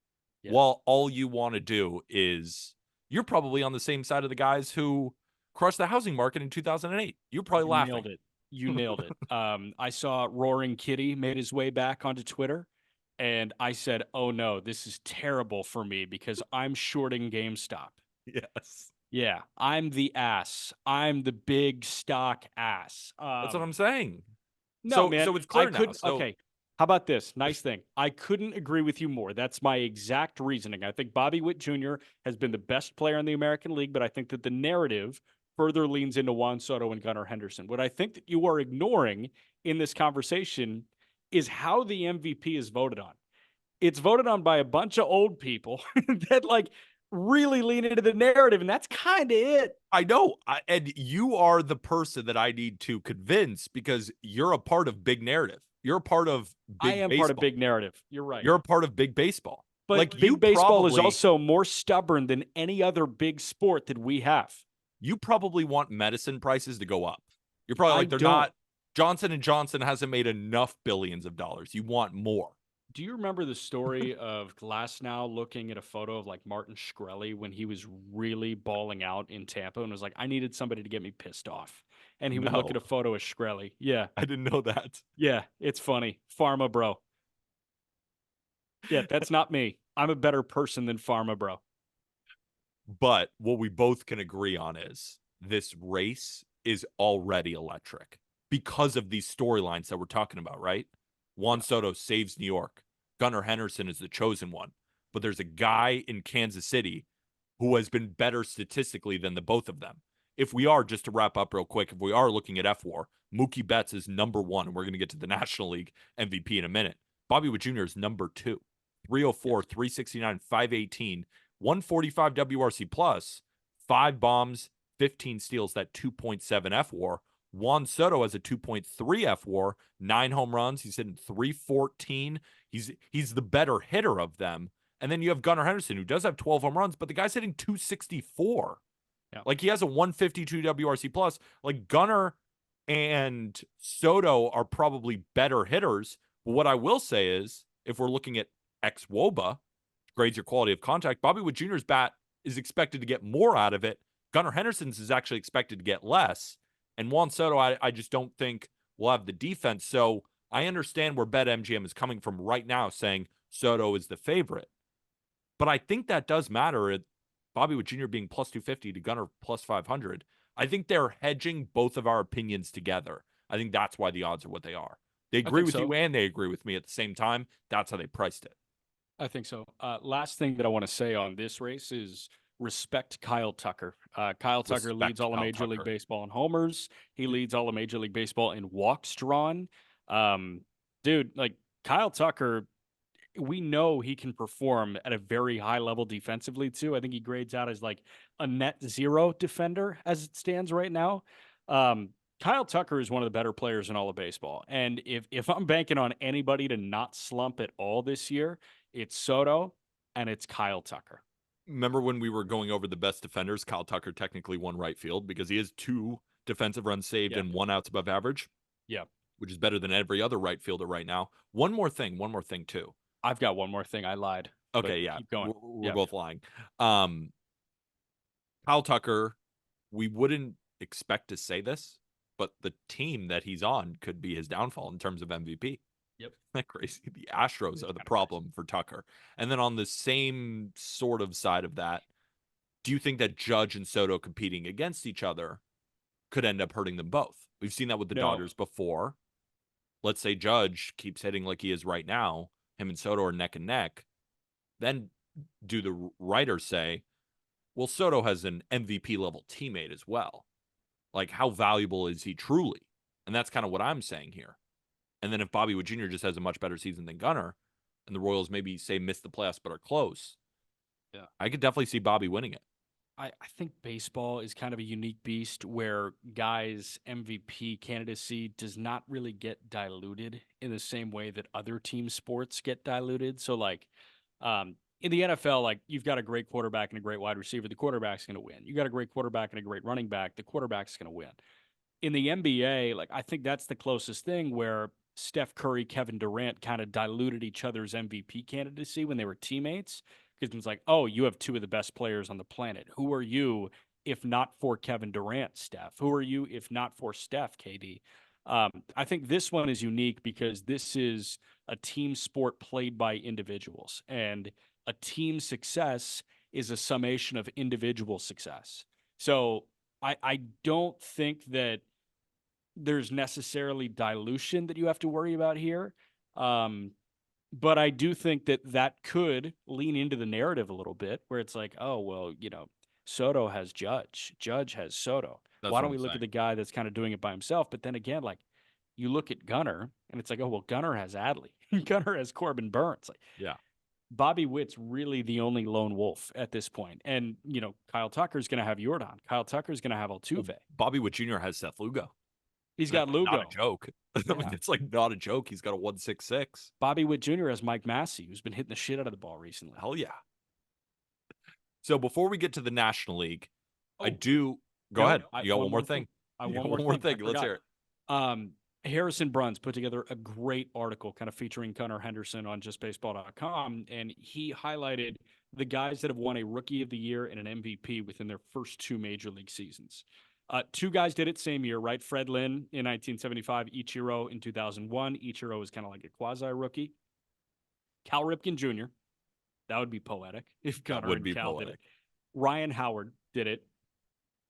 Yeah. while all you want to do is you're probably on the same side of the guys who crushed the housing market in 2008. You're probably You laughing. nailed it. You nailed it. I saw Roaring Kitty made his way back onto Twitter, and I said, "Oh no, this is terrible for me because I'm shorting GameStop." Yes. Yeah, I'm the ass. I'm the big stock ass. That's what I'm saying. No, So man, it's I clear now. couldn't. So Okay, how about this? Nice thing. I couldn't agree with you more. That's my exact reasoning. I think Bobby Witt Jr. has been the best player in the American League, but I think that the narrative further leans into Juan Soto and Gunnar Henderson. What I think that you are ignoring in this conversation is how the MVP is voted on. It's voted on by a bunch of old people that like really lean into the narrative, and that's kind of it. I know, and you are the person that I need to convince because you're a part of big narrative. You're a part of I big am part of baseball. big narrative. You're right. You're a part of big baseball. Like But big baseball is also more stubborn than any other big sport that we have. you probably want medicine prices to go up. You're probably I like they're don't. not. Johnson and Johnson hasn't made enough billions of dollars. You want more. Do you remember the story of Glasnow looking at a photo of like Martin Shkreli when he was really balling out in Tampa and was like, I needed somebody to get me pissed off. And he would look at No, a photo of Shkreli. Yeah. I didn't know that. Yeah. It's funny. Pharma bro. Yeah. That's not me. I'm a better person than Pharma bro. But what we both can agree on is this race is already electric because of these storylines that we're talking about, right? Juan Yeah. Soto saves New York. Gunnar Henderson is the chosen one. But there's a guy in Kansas City who has been better statistically than the both of them. If we are, just to wrap up real quick, if we are looking at F4, Mookie Betts is number one, and we're going to get to the National League MVP in a minute. Bobby Witt Jr. is number two, 304, 369, 518, 145 WRC plus, 5 bombs, 15 steals, that 2.7 F war. Juan Soto has a 2.3 F war, 9 home runs. He's hitting 314. He's the better hitter of them. And then you have Gunnar Henderson, who does have 12 home runs, but the guy's hitting 264. Yeah. Like he has a 152 WRC plus. Like Gunnar and Soto are probably better hitters. But what I will say is, if we're looking at xWOBA, grades your quality of contact, Bobby Witt Jr.'s bat is expected to get more out of it. Gunnar Henderson's is actually expected to get less. And Juan Soto, I just don't think will have the defense. So I understand where BetMGM is coming from right now, saying Soto is the favorite. But I think that does matter at Bobby Witt Jr. being plus 250 to Gunnar plus 500. I think they're hedging both of our opinions together. I think that's why the odds are what they are. They I agree think with you so. and they agree with me at the same time. That's how they priced it. I think so. Last thing that I want to say on this race is respect Kyle Tucker. Kyle Tucker leads Respect all of Kyle Major League Tucker. Baseball in homers. He leads all of Major League Baseball in walks drawn. Um, dude, like Kyle Tucker, we know he can perform at a very high level defensively too. I think he grades out as like a net zero defender as it stands right now. Kyle Tucker is one of the better players in all of baseball. And if I'm banking on anybody to not slump at all this year, it's Soto and it's Kyle Tucker. Remember when we were going over the best defenders? Kyle Tucker technically won right field because he has 2 defensive runs saved Yeah. and 1 outs above average. Yeah. Which is better than every other right fielder right now. One more thing too. I've got one more thing. I lied. Okay, yeah. keep going. We're Yeah. both lying. Um, Kyle Tucker, we wouldn't expect to say this, but the team that he's on could be his downfall in terms of MVP. Yep. Isn't that crazy? The Astros are the Kind of problem for Tucker. And then on the same sort of side of that, do you think that Judge and Soto competing against each other could end up hurting them both? We've seen that with the No. Dodgers before. Let's say Judge keeps hitting like he is right now, him and Soto are neck and neck. Then do the writers say, well, Soto has an MVP level teammate as well. Like, how valuable is he truly? And that's kind of what I'm saying here. And then if Bobby Wood Jr. just has a much better season than Gunnar, and the Royals maybe say miss the playoffs but are close, Yeah. I could definitely see Bobby winning it. I think baseball is kind of a unique beast where guys' MVP candidacy does not really get diluted in the same way that other team sports get diluted. So, like, in the NFL, like, you've got a great quarterback and a great wide receiver, the quarterback's going to win. You got a great quarterback and a great running back, the quarterback's going to win. In the NBA, like, I think that's the closest thing where Steph Curry, Kevin Durant kind of diluted each other's MVP candidacy when they were teammates. Because it's like, oh, you have two of the best players on the planet. Who are you if not for Kevin Durant, Steph? Who are you if not for Steph, KD? I think this one is unique because this is a team sport played by individuals, and a team success is a summation of individual success. So I don't think that there's necessarily dilution that you have to worry about here. But I do think that that could lean into the narrative a little bit where it's like, oh, well, Soto has Judge, Judge has Soto. That's Why what don't I'm we look saying. at the guy that's kind of doing it by himself? But then again, like, you look at Gunnar and it's like, oh, well, Gunnar has Adley. Gunnar has Corbin Burns. Like, Yeah. Bobby Witt's really the only lone wolf at this point. And, Kyle Tucker's going to have Jordan. Kyle Tucker's going to have Well, Altuve. Bobby Wood Jr. has Seth Lugo. He's That's got like not a Lugo. joke. I mean, Yeah. it's like not a joke. He's got a 1.66. Bobby Witt Jr. has Mike Massey, who's been hitting the shit out of the ball recently. Hell yeah. So before we get to the National League, I Oh, do go no, ahead. You got one more thing. I You one got more one more thing. thing. Let's hear it. Harrison Bruns put together a great article kind of featuring Gunnar Henderson on justbaseball.com, and he highlighted the guys that have won a Rookie of the Year and an MVP within their first two major league seasons. Two guys did it same year, right? Fred Lynn in 1975, Ichiro in 2001. Ichiro was kind of like a quasi-rookie. Cal Ripken Jr., that would be poetic if That Gunnar would and be Cal did poetic. it. Ryan Howard did it.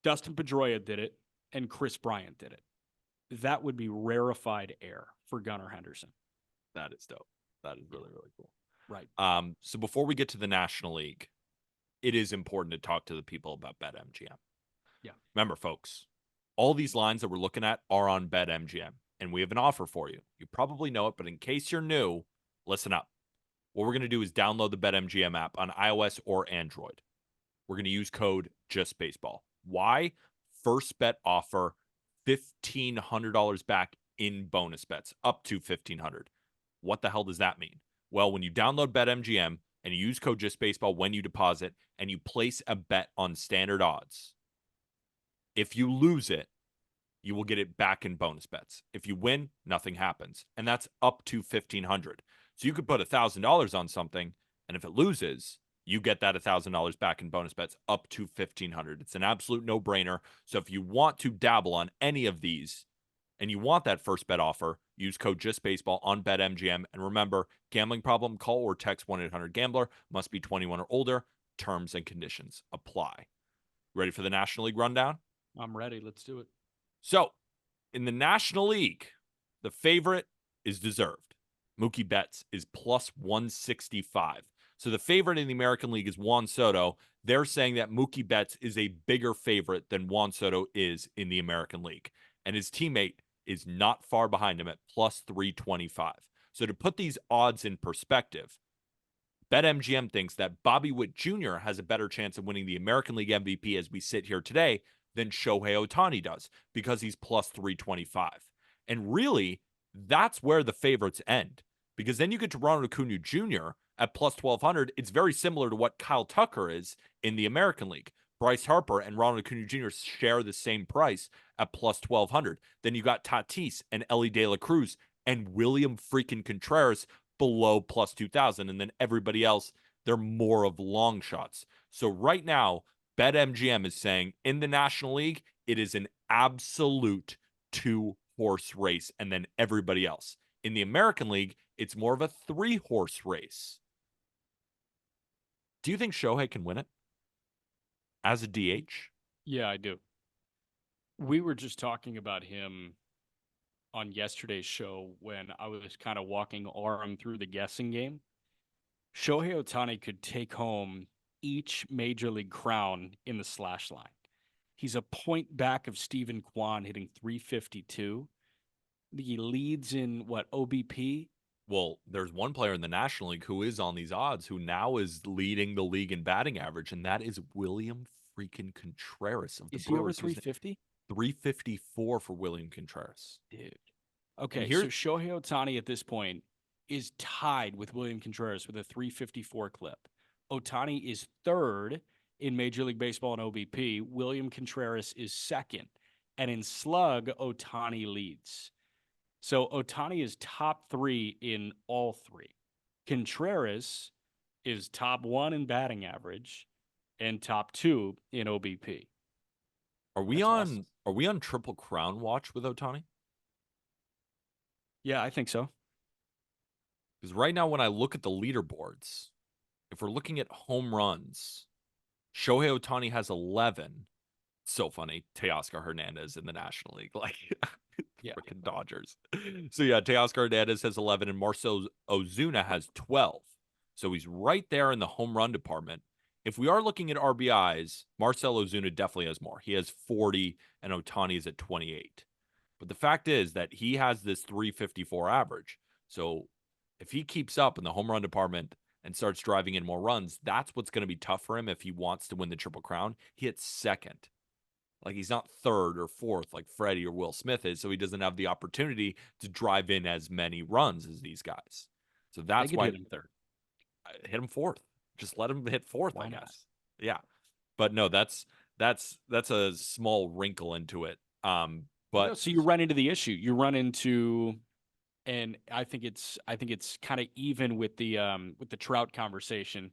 Dustin Pedroia did it. And Chris Bryant did it. That would be rarefied air for Gunnar Henderson. That is dope. That is really, really cool. Right. So before we get to the National League, it is important to talk to the people about BetMGM. Yeah. Remember, folks, all these lines that we're looking at are on BetMGM, and we have an offer for you. You probably know it, but in case you're new, listen up. What we're going to do is download the BetMGM app on iOS or Android. We're going to use code JustBaseball. Why? First bet offer $1,500 back in bonus bets, up to $1,500. What the hell does that mean? Well, when you download BetMGM and you use code JustBaseball when you deposit and you place a bet on standard odds, if you lose it, you will get it back in bonus bets. If you win, nothing happens. And that's up to $1,500. So you could put $1,000 on something, and if it loses, you get that $1,000 back in bonus bets up to $1,500. It's an absolute no-brainer. So if you want to dabble on any of these and you want that first bet offer, use code JustBaseball on BetMGM. And remember, gambling problem, call or text 1-800-GAMBLER. Must be 21 or older. Terms and conditions apply. Ready for the National League rundown? I'm ready. Let's do it. So, in the National League, the favorite is deserved. Mookie Betts is plus 165. So the favorite in the American League is Juan Soto. They're saying that Mookie Betts is a bigger favorite than Juan Soto is in the American League. And his teammate is not far behind him at plus 325. So to put these odds in perspective, BetMGM thinks that Bobby Witt Jr. has a better chance of winning the American League MVP as we sit here today than Shohei Ohtani does because he's plus 325. And really, that's where the favorites end because then you get to Ronald Acuna Jr. at plus 1,200. It's very similar to what Kyle Tucker is in the American League. Bryce Harper and Ronald Acuna Jr. share the same price at plus 1,200. Then you got Tatis and Ellie De La Cruz and William freaking Contreras below plus 2,000. And then everybody else They're more of long shots. So right now, BetMGM is saying in the National League, it is an absolute 2-horse race, and then everybody else. In the American League, it's more of a 3-horse race. Do you think Shohei can win it as a DH? Yeah, I do. We were just talking about him on yesterday's show when I was kind of walking Aram through the guessing game. Shohei Ohtani could take home each major league crown in the slash line. He's a point back of Stephen Kwan hitting 352. He leads in what, OBP? Well, there's one player in the National League who is on these odds who now is leading the league in batting average, and that is William freaking Contreras of the Is he over Brewers. 350? 354 for William Contreras. Dude. And Okay, here, so Shohei Ohtani at this point is tied with William Contreras with a 354 clip. Ohtani is third in Major League Baseball in OBP. William Contreras is second. And in slug, Ohtani leads. So Ohtani is top 3 in all 3. Contreras is top 1 in batting average and top 2 in OBP. are we That's on awesome. are we on Triple Crown watch with Ohtani? Yeah, I think so. Because right now, when I look at the leaderboards, if we're looking at home runs, Shohei Ohtani has 11. So funny, Teoscar Hernandez in the National League, like Yeah. freaking Dodgers. So yeah, Teoscar Hernandez has 11, and Marcell Ozuna has 12. So he's right there in the home run department. If we are looking at RBIs, Marcell Ozuna definitely has more. He has 40, and Ohtani is at 28. But the fact is that he has this 354 average. So if he keeps up in the home run department and starts driving in more runs, that's what's going to be tough for him if he wants to win the Triple Crown. He hits second. Like he's not third or fourth like Freddie or Will Smith is, so he doesn't have the opportunity to drive in as many runs as these guys. So They that's could why hit him third. I hit him fourth. Just let him hit fourth, Why I not? guess. Yeah. But no, that's a small wrinkle into it. No, But so you run into the issue. You run into, and I think it's kind of even with the Trout conversation,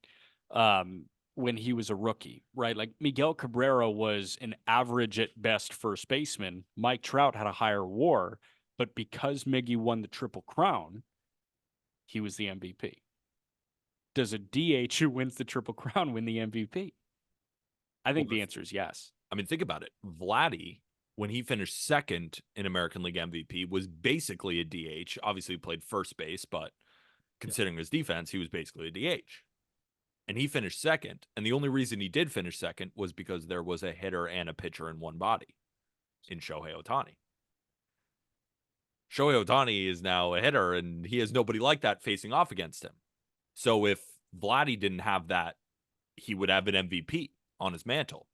when he was a rookie, right? Like Miguel Cabrera was an average at best first baseman. Mike Trout had a higher WAR, but because Miggy won the Triple Crown, he was the MVP. Does a DH who wins the Triple Crown win the MVP? I think well, the answer is yes. I mean, think about it. Vladdy, when he finished second in American League MVP, was basically a DH. Obviously, he played first base, but considering his defense, he was basically a DH. And he finished second. And the only reason he did finish second was because there was a hitter and a pitcher in one body in Shohei Ohtani. Shohei Ohtani is now a hitter, and he has nobody like that facing off against him. So if Vladdy didn't have that, he would have an MVP on his mantle.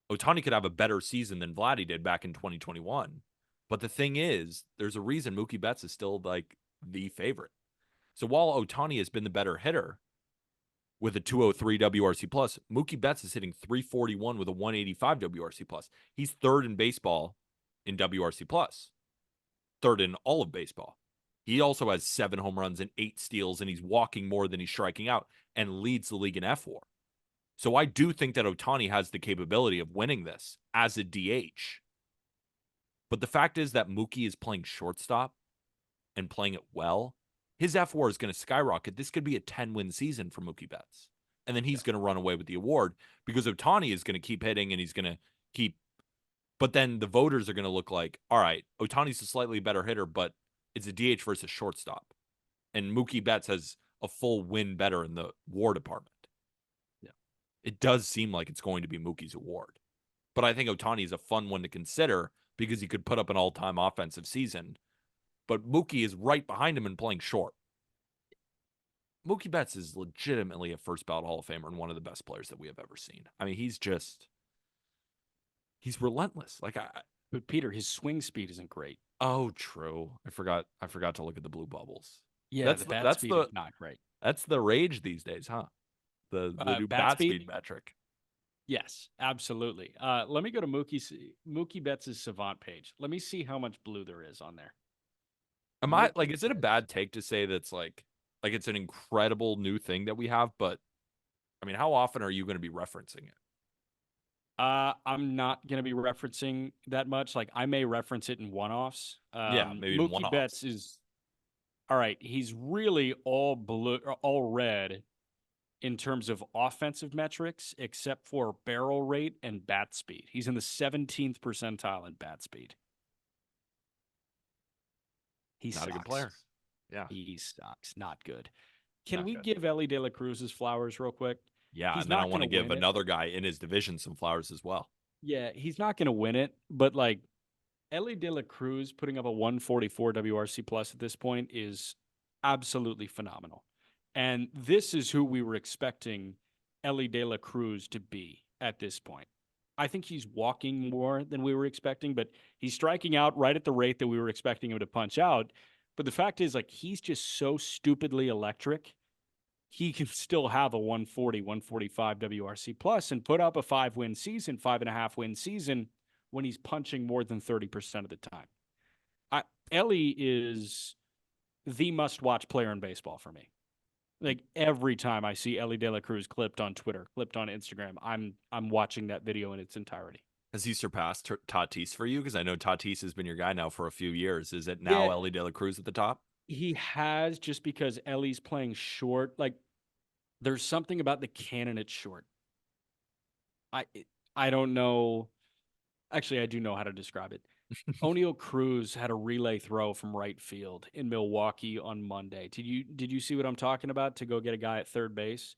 Ohtani could have a better season than Vladdy did back in 2021. But the thing is, there's a reason Mookie Betts is still like the favorite. So while Ohtani has been the better hitter with a 203 WRC plus, Mookie Betts is hitting 341 with a 185 WRC plus. He's third in baseball in WRC plus, third in all of baseball. He also has 7 home runs and 8 steals, and he's walking more than he's striking out and leads the league in FWAR. So I do think that Ohtani has the capability of winning this as a DH. But the fact is that Mookie is playing shortstop and playing it well. His FWAR is going to skyrocket. This could be a 10-win season for Mookie Betts. And then he's going to run away with the award because Ohtani is going to keep hitting and he's going to keep. But then the voters are going to look like, all right, Ohtani's a slightly better hitter, but it's a DH versus shortstop. And Mookie Betts has a full win better in the WAR department. Yeah. It does seem like it's going to be Mookie's award. But I think Ohtani is a fun one to consider because he could put up an all-time offensive season. But Mookie is right behind him and playing short. Mookie Betts is legitimately a first ballot Hall of Famer and one of the best players that we have ever seen. I mean, he's relentless. But Peter, his swing speed isn't great. Oh, true. I forgot to look at the blue bubbles. Yeah, the bat speed is not great. That's the rage these days, huh? The new bat speed metric. Yes, absolutely. Let me go to Mookie Betts' Savant page. Let me see how much blue there is on there. Is it a bad take to say that's like Like, it's an incredible new thing that we have, but I mean, how often are you going to be referencing it? I'm not going to be referencing that much. Like, I may reference it in one-offs. Yeah, maybe in Mookie one-offs. Betts is all right. He's really all blue, or all red in terms of offensive metrics, except for barrel rate and bat speed. He's in the 17th percentile in bat speed. He Not a good sucks. player. Yeah, He sucks. Not good. Can not we good. give Ellie De La Cruz his flowers real quick? Yeah, He's and then I not want going to to give win it. another guy in his division some flowers as well. Yeah, he's not going to win it, but like Ellie De La Cruz putting up a 144 WRC plus at this point is absolutely phenomenal. And this is who we were expecting Ellie De La Cruz to be at this point. I think he's walking more than we were expecting, but he's striking out right at the rate that we were expecting him to punch out. But the fact is, like, he's just so stupidly electric. He can still have a 140, 145 WRC plus and put up a 5-win season, 5.5-win season when he's punching more than 30% of the time. Ellie is the must-watch player in baseball for me. Like every time I see Ellie De La Cruz clipped on Twitter, clipped on Instagram, I'm watching that video in its entirety. Has he surpassed Tatis for you? Because I know Tatis has been your guy now for a few years. Is it Yeah, now Ellie De La Cruz at the top? he has, just because Ellie's playing short. Like there's something about the cannon at short. I I don't know. Actually, I do know how to describe it. O'Neal Cruz had a relay throw from right field in Milwaukee on Monday. Did you see what I'm talking about to go get a guy at third base?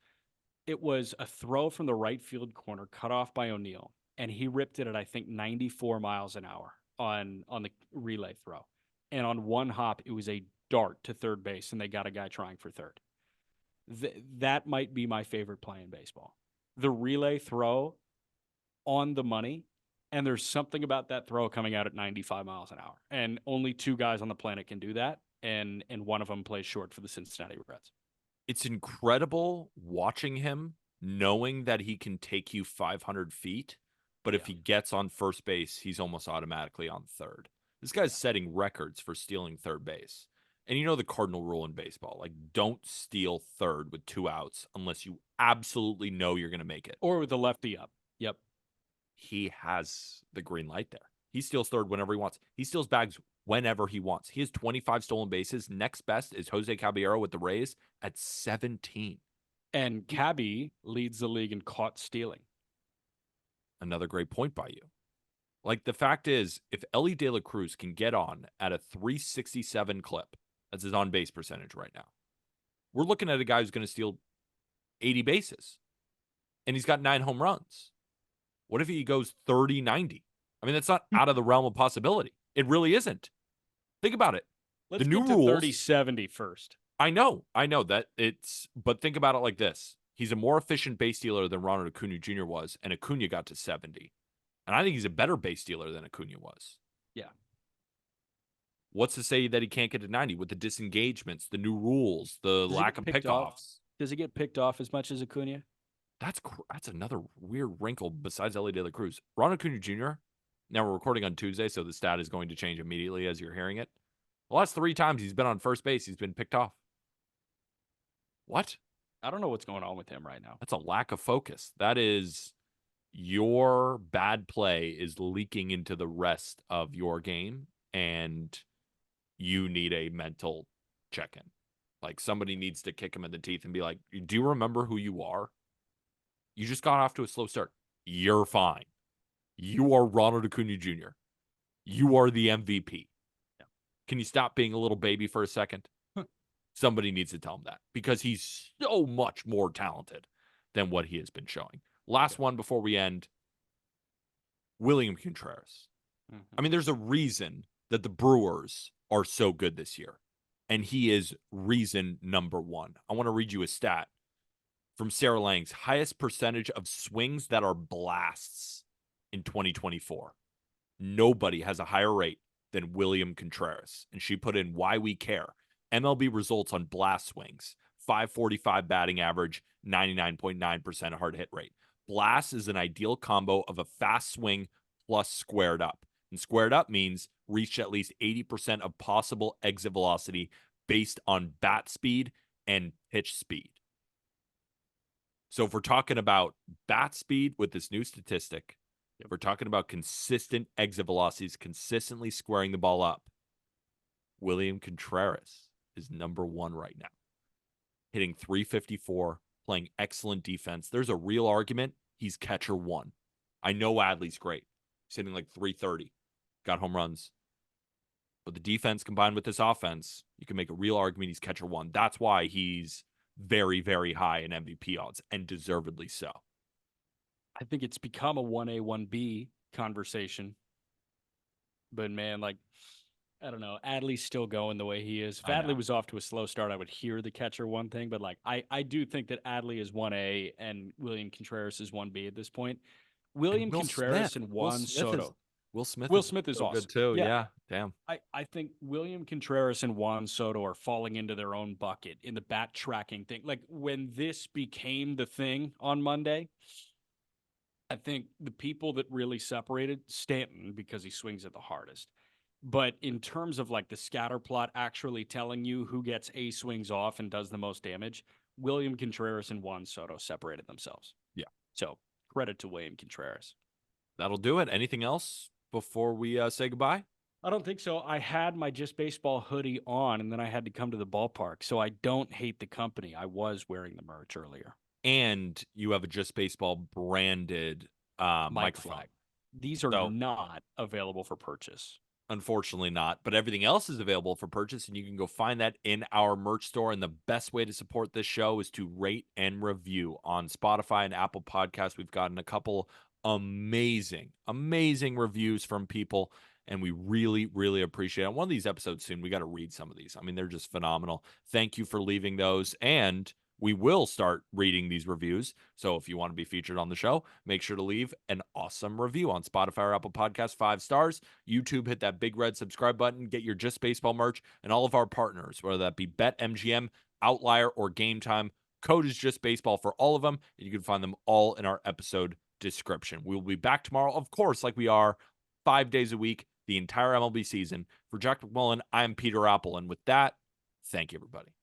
It was a throw from the right field corner cut off by O'Neal, and he ripped it at I think 94 miles an hour on the relay throw. And on one hop, it was a dart to third base, and they got a guy trying for third. That might be my favorite play in baseball. The relay throw on the money. And there's something about that throw coming out at 95 miles an hour. And only two guys on the planet can do that. And one of them plays short for the Cincinnati Reds. It's incredible watching him, knowing that he can take you 500 feet, but if Yeah. he gets on first base, he's almost automatically on third. This guy's Yeah. setting records for stealing third base. And you know the cardinal rule in baseball, like don't steal third with 2 outs unless you absolutely know you're going to make it. Or with the lefty up. Yep. He has the green light there. He steals third whenever he wants. He steals bags whenever he wants. He has 25 stolen bases. Next best is Jose Caballero with the Rays at 17. And Cabby leads the league in caught stealing. Another great point by you. Like, the fact is, if Ellie De La Cruz can get on at a 367 clip, that's his on base percentage right now, we're looking at a guy who's going to steal 80 bases. And he's got 9 home runs. What if he goes 30-90? I mean, that's not out of the realm of possibility. It really isn't. Think about it. Let's the new get to rules 30-70 first. I know that but think about it like this. He's a more efficient base stealer than Ronald Acuna Jr. was, and Acuna got to 70. And I think he's a better base stealer than Acuna was. Yeah. What's to say that he can't get to 90 with the disengagements, the new rules, the lack of pickoffs? Does he get picked off as much as Acuna? That's another weird wrinkle besides Ellie De La Cruz. Ronald Acuna Jr., now we're recording on Tuesday, so the stat is going to change immediately as you're hearing it. The last 3 times he's been on first base, he's been picked off. What? I don't know what's going on with him right now. That's a lack of focus. That is your bad play is leaking into the rest of your game, and you need a mental check-in. Like, somebody needs to kick him in the teeth and be like, do you remember who you are? You just got off to a slow start. You're fine. You are Ronald Acuna Jr. You are the MVP. Yeah. Can you stop being a little baby for a second? Somebody needs to tell him that because he's so much more talented than what he has been showing. Last one before we end. William Contreras. Mm-hmm. I mean, there's a reason that the Brewers are so good this year, and he is reason number one. I want to read you a stat from Sarah Lang's highest percentage of swings that are blasts in 2024. Nobody has a higher rate than William Contreras, and she put in Why We Care. MLB results on blast swings, 545 batting average, 99.9% hard hit rate. Blast is an ideal combo of a fast swing plus squared up. And squared up means reach at least 80% of possible exit velocity based on bat speed and pitch speed. So if we're talking about bat speed with this new statistic, if we're talking about consistent exit velocities, consistently squaring the ball up, William Contreras is number one right now. Hitting 354, playing excellent defense. There's a real argument he's catcher one. I know Adley's great. He's hitting like 330. Got home runs. But the defense combined with this offense, you can make a real argument he's catcher one. That's why he's very, very high in MVP odds, and deservedly so. I think it's become a 1A, 1B conversation. But man, like, I don't know. Adley's still going the way he is. If Adley was off to a slow start, I would hear the catcher one thing. But like, I do think that Adley is 1A and William Contreras is 1B at this point. William Contreras and Juan Soto. Will Smith is so awesome. Good too. Yeah. Damn. I think William Contreras and Juan Soto are falling into their own bucket in the bat tracking thing. Like when this became the thing on Monday, I think the people that really separated Stanton because he swings it the hardest. But in terms of like the scatter plot actually telling you who gets A swings off and does the most damage, William Contreras and Juan Soto separated themselves. Yeah. So credit to William Contreras. That'll do it. Anything else before we say goodbye? I don't think so. I had my Just Baseball hoodie on, and then I had to come to the ballpark. So I don't hate the company. I was wearing the merch earlier. And you have a Just Baseball branded microphone. Flag. These are not available for purchase. Unfortunately not, but everything else is available for purchase, and you can go find that in our merch store. And the best way to support this show is to rate and review on Spotify and Apple Podcasts. We've gotten a couple amazing reviews from people, and we really, really appreciate it. On one of these episodes soon, we got to read some of these. I mean, they're just phenomenal. Thank you for leaving those, and we will start reading these reviews. So if you want to be featured on the show, make sure to leave an awesome review on Spotify or Apple Podcasts, 5 stars. YouTube, hit that big red subscribe button, get your Just Baseball merch, and all of our partners, whether that be BetMGM, Outlier, or Game Time. Code is Just Baseball for all of them, and you can find them all in our episode description. We will be back tomorrow, of course, like we are 5 days a week, the entire MLB season. For Jack McMullen, I'm Peter Apple, and with that, thank you, everybody.